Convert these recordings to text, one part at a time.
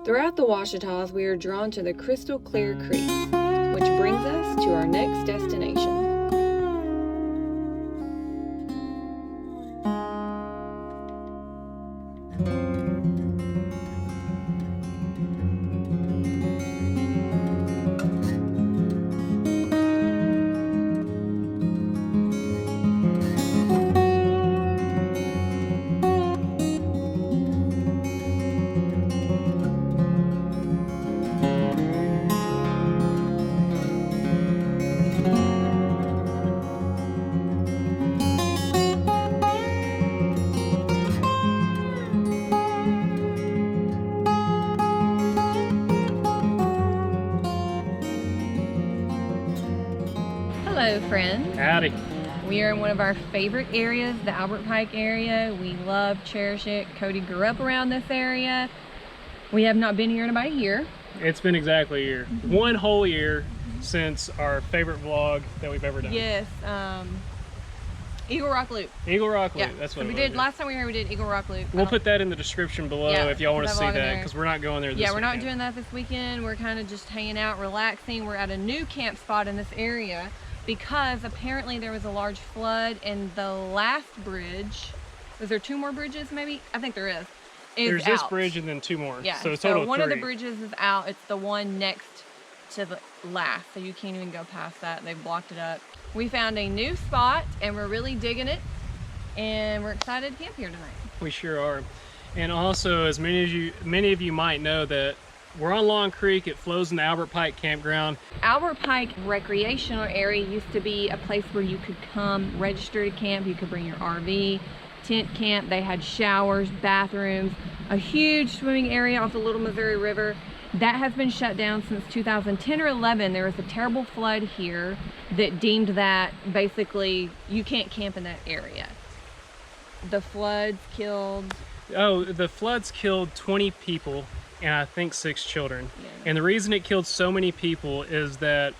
Throughout the Ouachitas, we are drawn to the crystal clear creeks, which brings us to our next destination. Hello friends. Howdy. We are in one of our favorite areas, the Albert Pike area. We love, cherish it. Cody grew up around this area. We have not been here in about a year. It's been exactly a year. One whole year since our favorite vlog that we've ever done. Yes, Eagle Rock Loop. Eagle Rock Loop, Yeah. that's what we it did. was. Last time we were here, we did Eagle Rock Loop. We'll put that in the description below if y'all want to see that, because we're not going there this weekend. Yeah, we're not doing that this weekend. We're kind of just hanging out, relaxing. We're at a new camp spot in this area because apparently there was a large flood and the last bridge, was there 2 more bridges maybe? I think there is. There's this bridge and then 2 more. Yeah, so, a total of one 3. of the bridges is out. It's the one next to the last, so you can't even go past that. They've blocked it up. We found a new spot and we're really digging it, and we're excited to camp here tonight. We sure are. And also, as many of you might know, that we're on Long Creek. It flows in the Albert Pike campground. Albert Pike recreational area used to be a place where you could come register to camp. You could bring your RV, tent camp. They had showers, bathrooms, a huge swimming area off the Little Missouri River. That has been shut down since 2010 or 11. There was a terrible flood here that deemed that basically you can't camp in that area. The floods killed... Oh, the floods killed 20 people and I think 6 children. Yeah. And the reason it killed so many people is that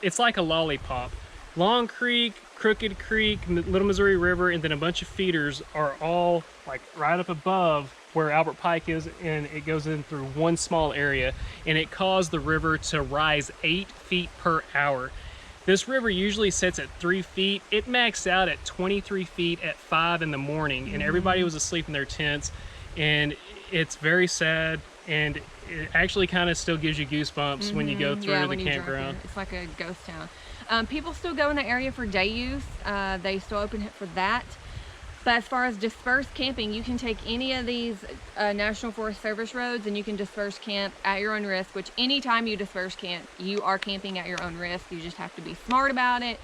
it's like a lollipop. Long Creek, Crooked Creek, Little Missouri River, and then a bunch of feeders are all like right up above where Albert Pike is, and it goes in through one small area, and it caused the river to rise 8 feet per hour. This river usually sits at 3 feet. It maxed out at 23 feet at 5 in the morning, and everybody was asleep in their tents, and it's very sad, and it actually kind of still gives you goosebumps when you go through the campground. It's like a ghost town. People still go in the area for day use. They still open it for that. But as far as dispersed camping, you can take any of these National Forest Service roads and you can disperse camp at your own risk, which anytime you disperse camp, you are camping at your own risk. You just have to be smart about it.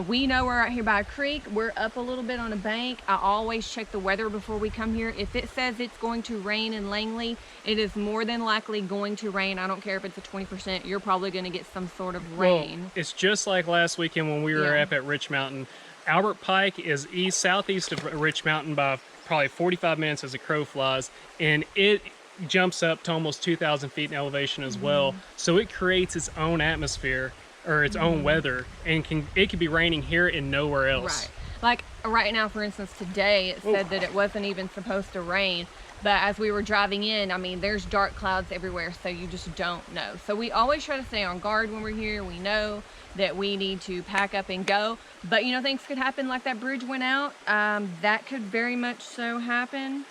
We know we're out here by a creek. We're up a little bit on a bank. I always check the weather before we come here. If it says it's going to rain in Langley, it is more than likely going to rain. I don't care if it's a 20%, you're probably going to get some sort of rain. Well, it's just like last weekend when we were up at Rich Mountain. Albert Pike is southeast of Rich Mountain by probably 45 minutes as a crow flies, and it jumps up to almost 2,000 feet in elevation as well. So it creates its own atmosphere, or its own weather, and it could be raining here and nowhere else. Right. Like right now, for instance, today it said that it wasn't even supposed to rain, but as we were driving in, I mean, there's dark clouds everywhere, so you just don't know. So we always try to stay on guard when we're here. We know that we need to pack up and go, but you know, things could happen, like that bridge went out. That could very much so happen.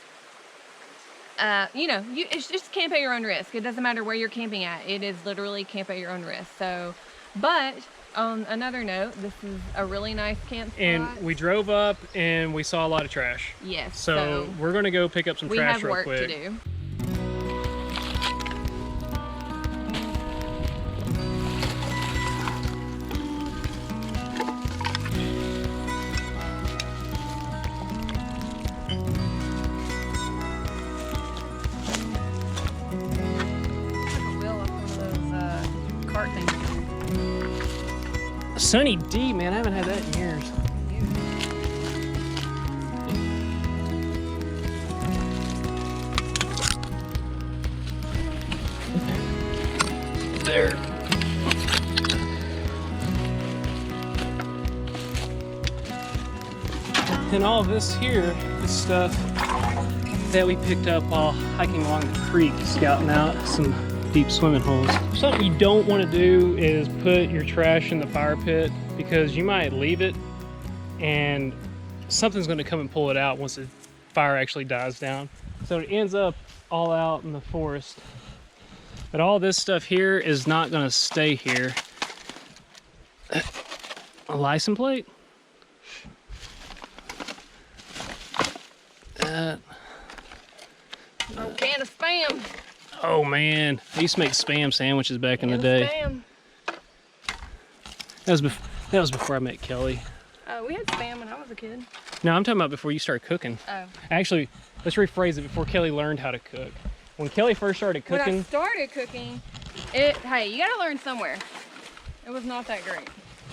You know, it's just camp at your own risk. It doesn't matter where you're camping at. It is literally camp at your own risk. So, but on another note, this is a really nice camp spot. And we drove up and we saw a lot of trash. Yes. So we're gonna go pick up some trash real quick. We have work to do. Sunny D, man, I haven't had that in years. There. And all this here is stuff that we picked up while hiking along the creek, scouting out some deep swimming holes. Something you don't want to do is put your trash in the fire pit, because you might leave it and something's going to come and pull it out once the fire actually dies down. So it ends up all out in the forest. But all this stuff here is not going to stay here. A license plate? Oh, can of Spam. Oh man, I used to make Spam sandwiches back in the day. Spam. That was before I met Kelly. Oh, we had Spam when I was a kid. No, I'm talking about before you started cooking. Oh. Actually, let's rephrase it, before Kelly learned how to cook. When Kelly first started cooking... When I started cooking, hey, you gotta learn somewhere. It was not that great.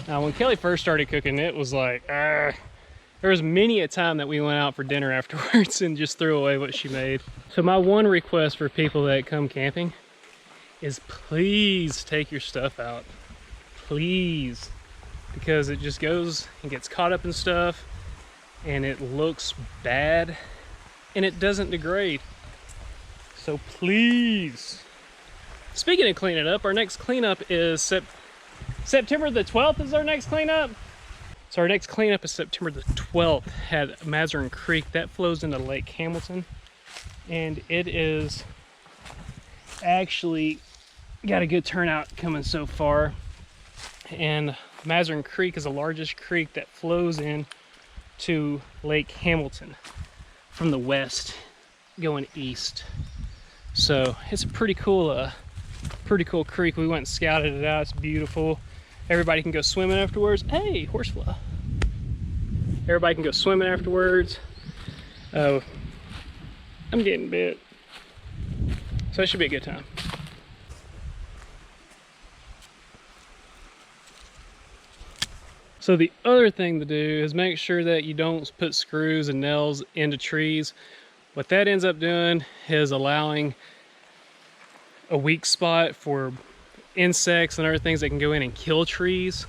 When Kelly first started cooking, it was like, there was many a time that we went out for dinner afterwards and just threw away what she made. So my one request for people that come camping is please take your stuff out. Please. Because it just goes and gets caught up in stuff and it looks bad and it doesn't degrade. So please. Speaking of cleaning up, our next cleanup is September the 12th is our next cleanup. So our next cleanup is September the 12th at Mazarin Creek. That flows into Lake Hamilton. And it is actually got a good turnout coming so far. And Mazarin Creek is the largest creek that flows in to Lake Hamilton from the west going east. So it's a pretty cool creek. We went and scouted it out. It's beautiful. Everybody can go swimming afterwards. Hey, horsefly. Everybody can go swimming afterwards. I'm getting bit. So it should be a good time. So the other thing to do is make sure that you don't put screws and nails into trees. What that ends up doing is allowing a weak spot for insects and other things that can go in and kill trees.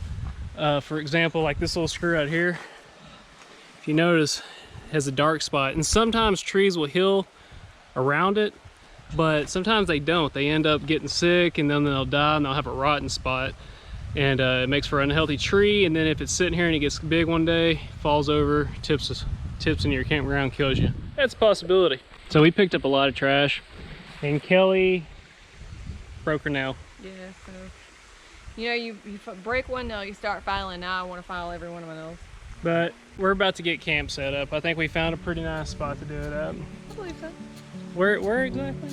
For example, like this little screw right here, if you notice, has a dark spot. And sometimes trees will heal around it, but sometimes they don't. They end up getting sick and then they'll die and they'll have a rotten spot. And it makes for an unhealthy tree, and then if it's sitting here and it gets big one day, falls over, tips into your campground, kills you. That's a possibility. So we picked up a lot of trash, and Kelly broke her nail. Yeah, so, you know, you break one nail, you start filing. Now I want to file every one of my nails. But we're about to get camp set up. I think we found a pretty nice spot to do it at. I believe so. Where exactly?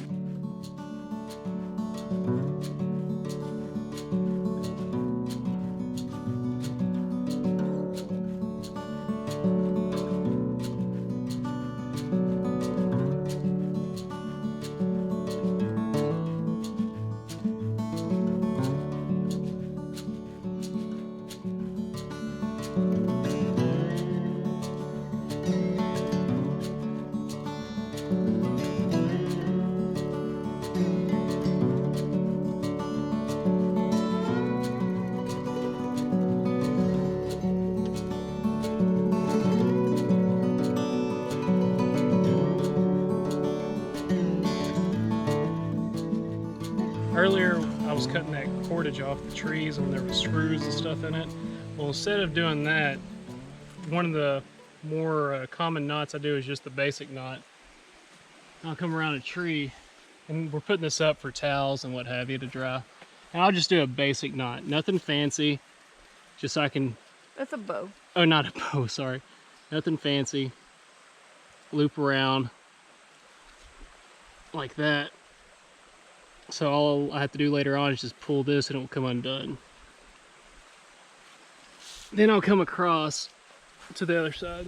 Earlier, I was cutting that cordage off the trees and there were screws and stuff in it. Well, instead of doing that, one of the more common knots I do is just the basic knot. I'll come around a tree, and we're putting this up for towels and what have you to dry. And I'll just do a basic knot, nothing fancy, just so I can... That's a bow. Oh, not a bow, sorry. Nothing fancy. Loop around like that. So all I have to do later on is just pull this and it will come undone. Then I'll come across to the other side.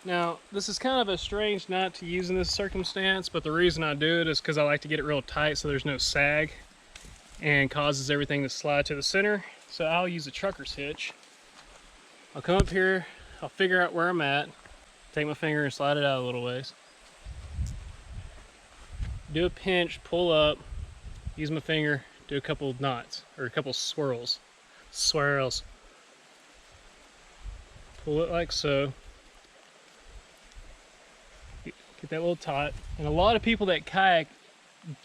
Now, this is kind of a strange knot to use in this circumstance, but the reason I do it is because I like to get it real tight so there's no sag and causes everything to slide to the center. So I'll use a trucker's hitch. I'll come up here, I'll figure out where I'm at, take my finger and slide it out a little ways. Do a pinch, pull up, use my finger, do a couple knots, or a couple swirls. Swirls. pull it like so. Get that little taut. And a lot of people that kayak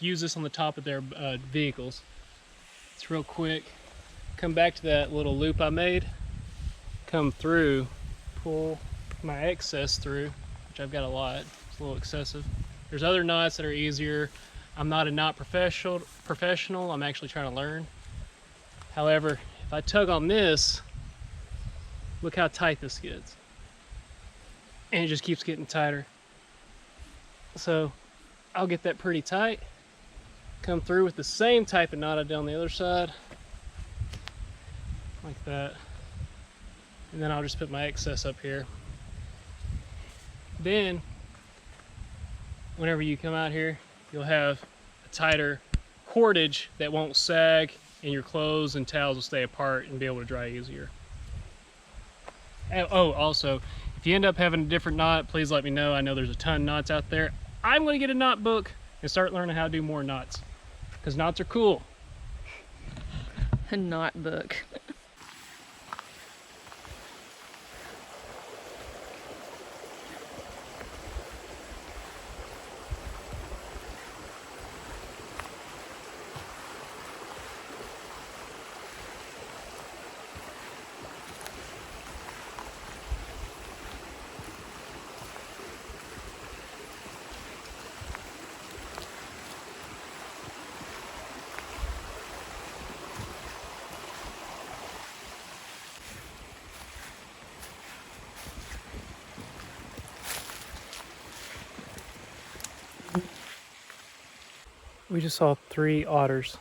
use this on the top of their vehicles. It's real quick. Come back to that little loop I made. Come through, pull my excess through, which I've got a lot. It's a little excessive. There's other knots that are easier. I'm not a knot professional. I'm actually trying to learn. However, if I tug on this, look how tight this gets. And it just keeps getting tighter. So I'll get that pretty tight. Come through with the same type of knot I did on the other side. Like that. And then I'll just put my excess up here. Then, whenever you come out here, you'll have a tighter cordage that won't sag, and your clothes and towels will stay apart and be able to dry easier. Oh, also, if you end up having a different knot, please let me know. I know there's a ton of knots out there. I'm going to get a knot book and start learning how to do more knots, because knots are cool. A knot book. We just saw 3 otters.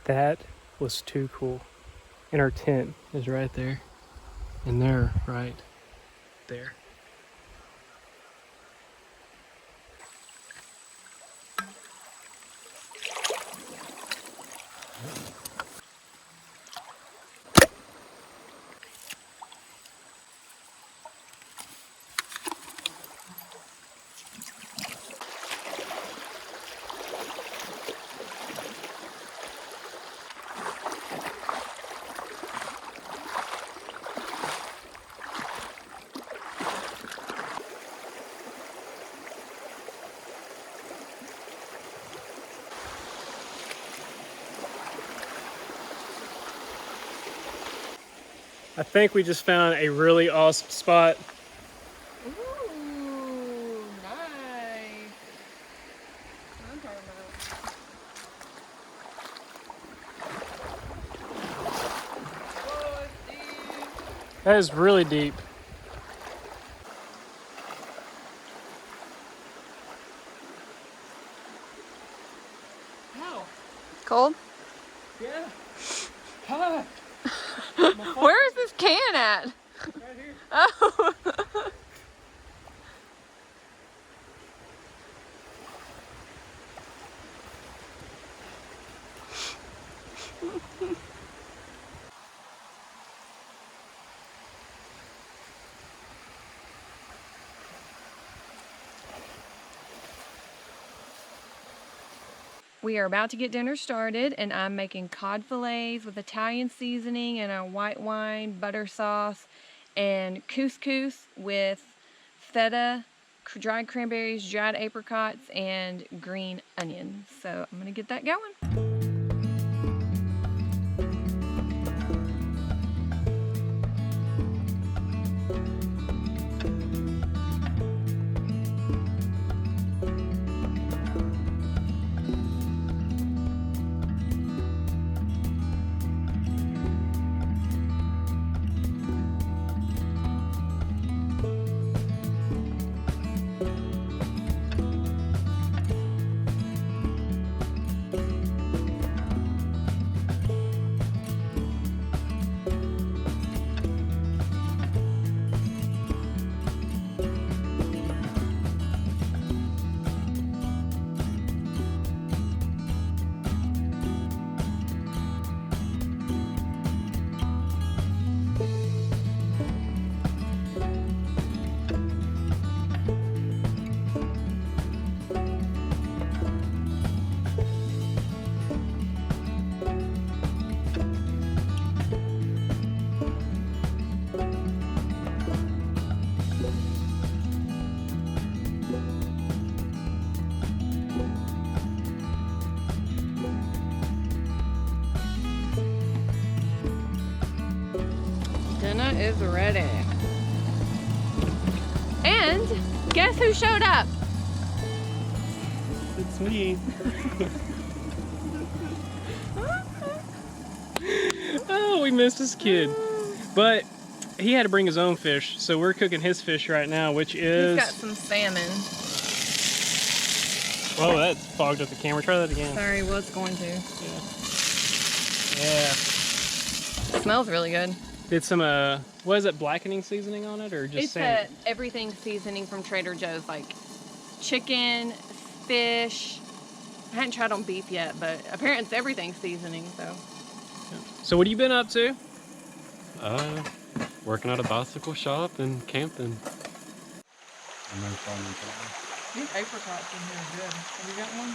That was too cool. And our tent is right there. And they're right there. I think we just found a really awesome spot. Ooh, nice. Okay, whoa, it's deep. That is really deep. How? Cold? Yeah. Hi. Where is this can at? Right here. Oh. We are about to get dinner started, and I'm making cod fillets with Italian seasoning and a white wine butter sauce, and couscous with feta, dried cranberries, dried apricots, and green onions. So I'm gonna get that going. is ready. And guess who showed up? It's me. Oh, we missed this kid. But he had to bring his own fish, so we're cooking his fish right now, which is... He's got some salmon. Whoa, that fogged up the camera. Try that again. Sorry, was going to. Yeah. Smells really good. Did some, what is it, blackening seasoning on it, or just salmon? It's everything seasoning from Trader Joe's, like chicken, fish. I hadn't tried on beef yet, but apparently it's everything seasoning, so. So what have you been up to? Working at a bicycle shop and camping. These apricots in here are good. Have you got one?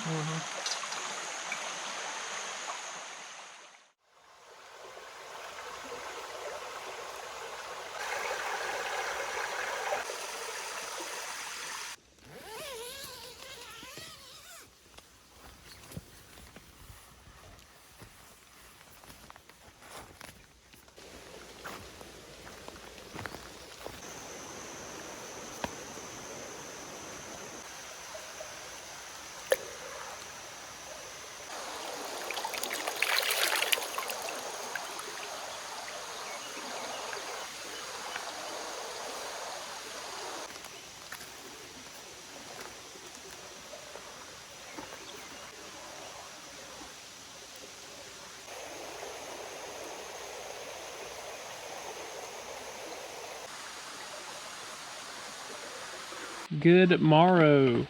Good morrow.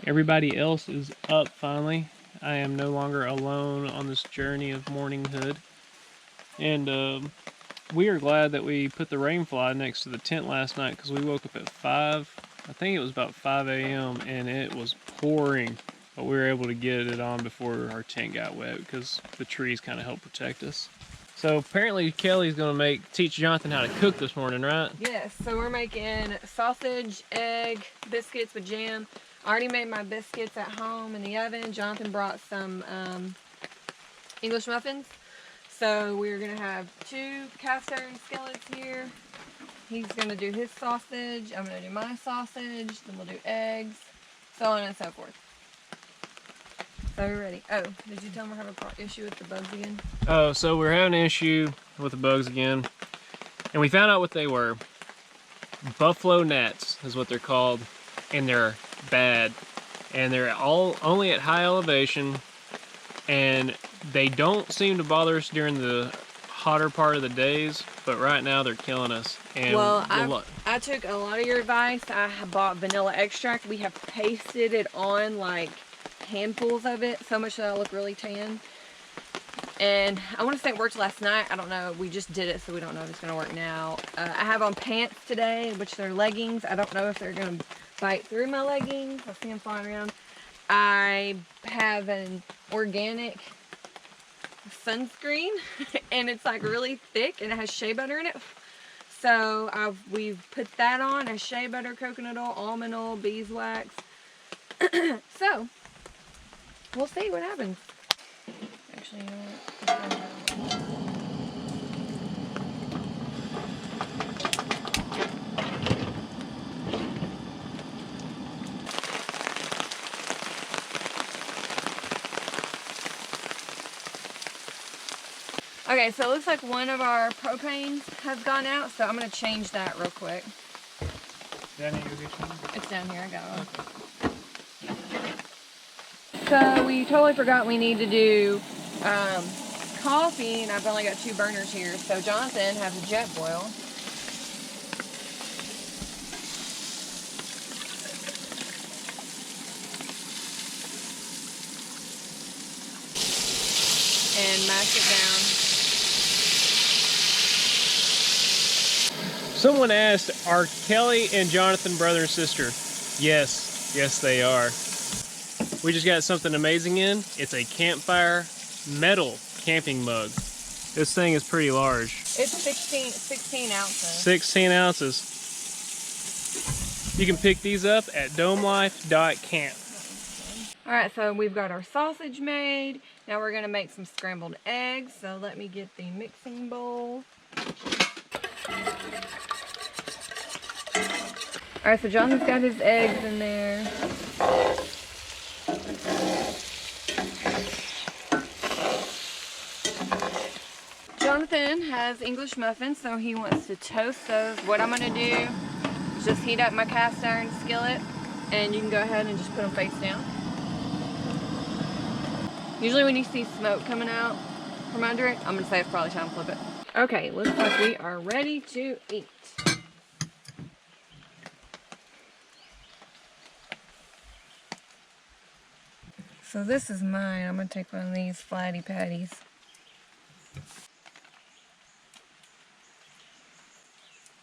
Everybody else is up finally. I am no longer alone on this journey of morninghood. And we are glad that we put the rain fly next to the tent last night, because we woke up at 5, I think it was about 5 a.m. and it was pouring. But we were able to get it on before our tent got wet, because the trees kind of help protect us. So apparently Kelly's gonna teach Jonathan how to cook this morning, right? Yes, so we're making sausage, egg, biscuits with jam. I already made my biscuits at home in the oven. Jonathan brought some English muffins. So we're gonna have 2 cast iron skillets here. He's gonna do his sausage, I'm gonna do my sausage, then we'll do eggs, so on and so forth. So we're ready. Oh, did you tell him we're having an issue with the bugs again? Oh, so we're having an issue with the bugs again. And we found out what they were. Buffalo gnats is what they're called. And they're bad. And they're all only at high elevation. And they don't seem to bother us during the hotter part of the days. But right now they're killing us. And well, I took a lot of your advice. I bought vanilla extract. We have pasted it on like handfuls of it, so much that I look really tan. And I want to say it worked last night. I don't know. We just did it, so we don't know if it's going to work now. I have on pants today, which they're leggings. I don't know if they're going to bite through my leggings. I see them flying around. I have an organic sunscreen, and it's like really thick, and it has shea butter in it. So we've put that on, as shea butter, coconut oil, almond oil, beeswax. So we'll see what happens. Actually, you know what? Okay, so it looks like one of our propanes has gone out, so I'm going to change that real quick. It's down here, I got one. So we totally forgot we need to do coffee, and I've only got 2 burners here. So Jonathan has a jet boil. And mash it down. Someone asked, are Kelly and Jonathan brother and sister? Yes, yes they are. We just got something amazing in. It's a campfire metal camping mug. This thing is pretty large. It's 16 ounces. 16 ounces. You can pick these up at domelife.camp. All right, so we've got our sausage made. Now we're gonna make some scrambled eggs. So let me get the mixing bowl. All right, so Jonathan's got his eggs in there. Jonathan has English muffins, so he wants to toast those. What I'm gonna do is just heat up my cast iron skillet, and you can go ahead and just put them face down. Usually when you see smoke coming out from under it, I'm gonna say it's probably time to flip it. Okay, looks like we are ready to eat. So this is mine. I'm gonna take one of these flatty patties.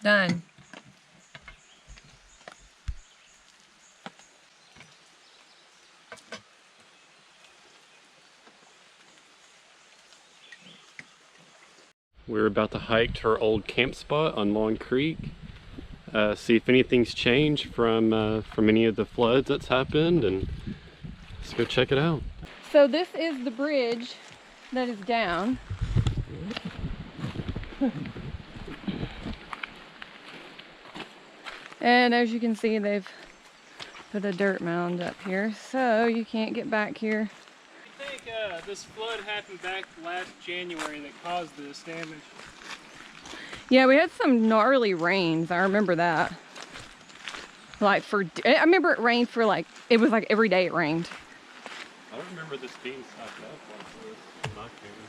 Done. We're about to hike to our old camp spot on Long Creek. See if anything's changed from any of the floods that's happened, and let's go check it out. So this is the bridge that is down. And as you can see, they've put a dirt mound up here, so you can't get back here. I think this flood happened back last January that caused this damage. Yeah, we had some gnarly rains. I remember that. Like I remember it rained for like, it was like every day it rained. I don't remember this being stopped up like this in my opinion.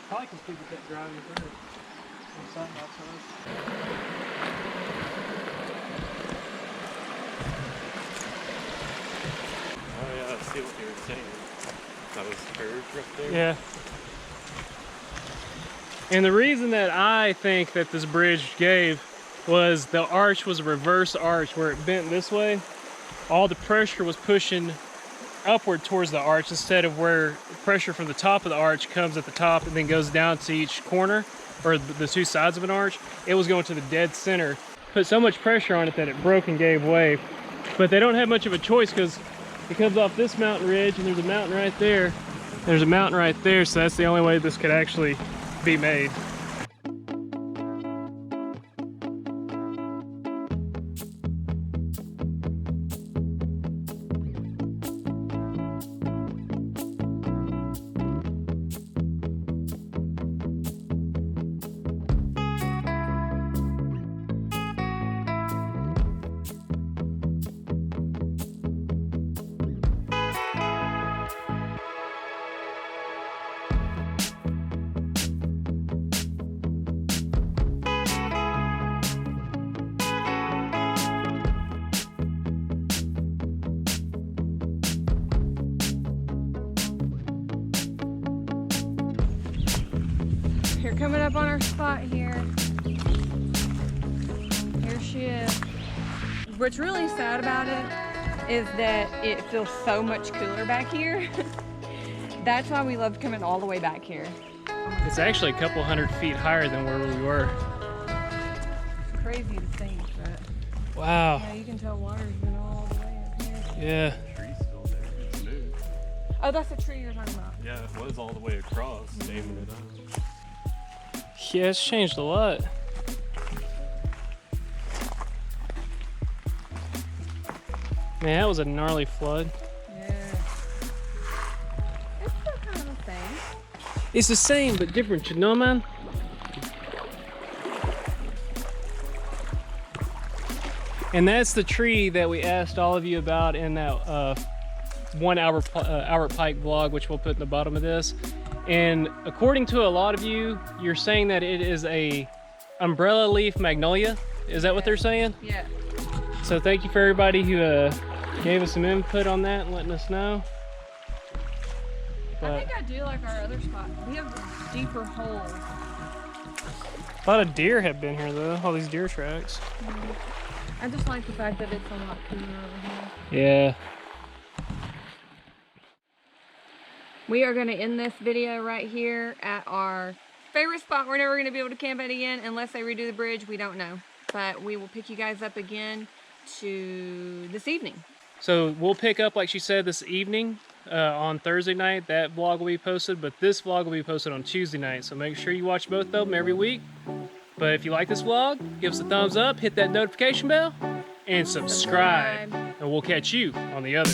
Probably because people kept driving through it. Or something outside. Oh yeah, I see what you were saying. That was curved right there. Yeah. And the reason that I think that this bridge gave was the arch was a reverse arch where it bent this way. All the pressure was pushing upward towards the arch instead of where pressure from the top of the arch comes at the top and then goes down to each corner or the two sides of an arch. It was going to the dead center. Put so much pressure on it that it broke and gave way. But they don't have much of a choice because it comes off this mountain ridge and there's a mountain right there. There's a mountain right there, so that's the only way this could actually be made. You're coming up on our spot here. Here she is. What's really sad about it is that it feels so much cooler back here. That's why we love coming all the way back here. It's actually a couple 100 feet higher than where we were. It's crazy to think, but Wow. yeah, you can tell water's been all the way up here. Yeah. The tree's still there. It's moved. Oh, that's the tree you're talking about. Yeah, it was all the way across, damming it up. Yeah, it's changed a lot. Man, that was a gnarly flood. Yeah. It's still kind of the same. It's the same, but different, you know, man? And that's the tree that we asked all of you about in that 1 hour Albert Pike vlog, which we'll put in the bottom of this. And according to a lot of you, you're saying that it is a umbrella leaf magnolia. Is that what they're saying? Yeah. So thank you for everybody who gave us some input on that and letting us know. But I think I do like our other spot. We have deeper holes. a lot of deer have been here though, all these deer tracks. I just like the fact that it's a lot cooler over here. Yeah. We are going to end this video right here at our favorite spot. We're never going to be able to camp at again unless they redo the bridge. We don't know. But we will pick you guys up again to this evening. So we'll pick up, like she said, this evening on Thursday night. That vlog will be posted, but this vlog will be posted on Tuesday night. So make sure you watch both of them every week. But if you like this vlog, give us a thumbs up, hit that notification bell, and subscribe. And we'll catch you on the other.